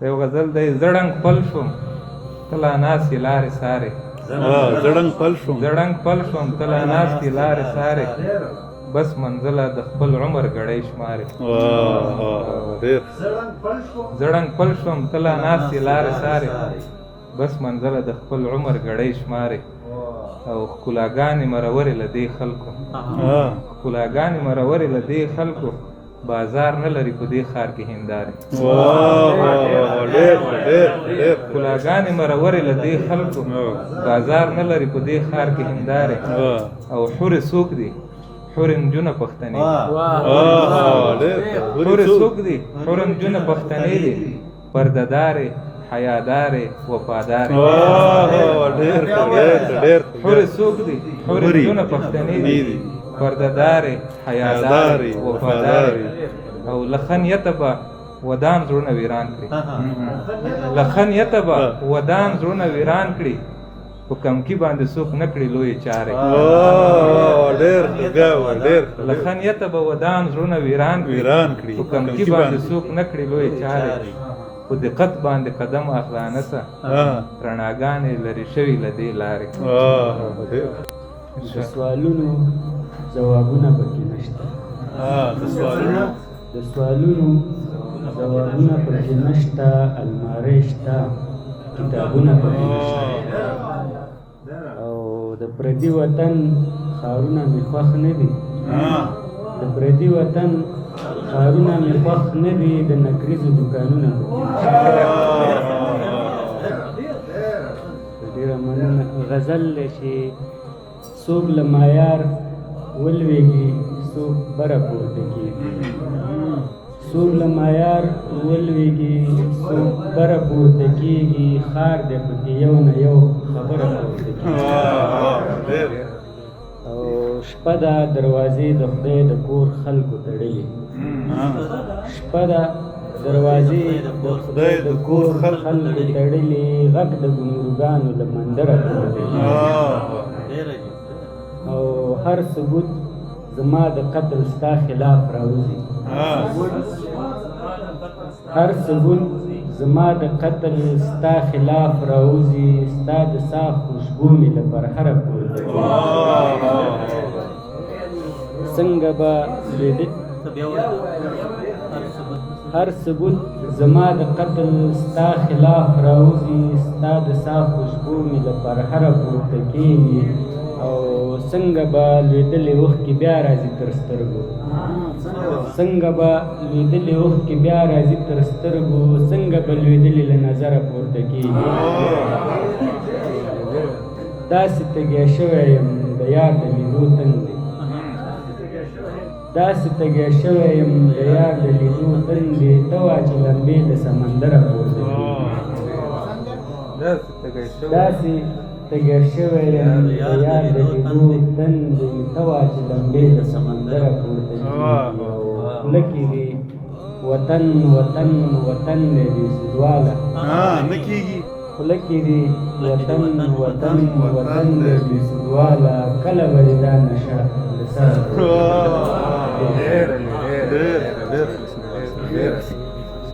یو غزل دی زړنګ پل شوم تلا ناستې لارې سارې زړنګ پل شوم زړنګ پل شوم تلا ناستې لارې سارې بس منزله د خپل عمر ګړۍ شمارې زړنګ پل شوم تلا ناستې لارې سارې بس منزله د خپل عمر ګړۍ شمارې او ښکلاګانې مرورې له دې خلکو ښکلاګانې مرورې له دې خلکو بازار نه لري په دې ښار کې هندارې ښکلاګانې مرورې له دې خلکو بازار نه لري په دې ښار کې هندارې او حورې څوک دي حورې نجونه پښتنې حورې څوک دي حورې نجونه پښتنې دي پردهدارې حیادارې وفادارې حورې څوک دي حورې نجونه پښتنې دي پردهدارې حیادارې وفادارې او له خنیته به ودان زړونه ویران کړي له خنیته به ودان زړونه ویران کړي په کمکي باندې څوک نه کړي لویې چارې له خنیته به ودان زړونه ویران کړي په کمکي باندې څوک نه کړي لویې چارې په دقت باندې قدم اخلانه سه رڼاګانې لرې شوي له دې لارې د سوالونو ځوابونه پکې نشته د سوالونو ځوابونه پکې نشته المارۍ شته کتابونه پکې نشته او د پردي وطن ښارونه مې خوښ نه دي د پردي وطن ښارونه مې خوښ نه دي د نکریزو دوکانونه پکې نشته ډېره مننه غزل دی چې څوک له معیار ولویږي څوک بره پورته کېږي څوک له معیار ولویږي څوک بره پورته کېږي ښار دی پکې یو نه یو خبره پورته کېږي او شپه ده دروازې د خدای د کور خلکو تړلي شپه ده دروازې د خدای د کور خلکو تړلي غږ د ګونګروګانو له مندره پورته کېږي او هر ثبوت زما د قتل ستا خلاف راوځي هر ثبوت زما د قتل ستا خلاف راوځي ستا د ساه خوشبو مې له پرهره پورته څنګه به هر ثبوت زما د قتل ستا خلاف راوځي ستا د ساه خوشبو مې له پرهره پورته کېږي او څنګه به لوېدلې اوښکې بیا راځي تر سترګو څنګه به لوېدلې اوښکې بیا راځي تر سترګو څنګه به لوېدلې له نظره پورته کېږي داسې تږی شوی یم د یار د لیدو تن دی داسې تږی شوی یم د یار د لیدو تن دی ته وا چې لمبې د سمندره پورته کېږي داسې تږی شوی یم د یار د لیدو تن دی ته وا چې لمبې د سمندره پورته کېږي او خوله کې دي وطن وطن وطن دی بې سودواله نه کېږي خوله کې دي وطن وطن وطن دی بې سودواله کله به دې دا نشه له سره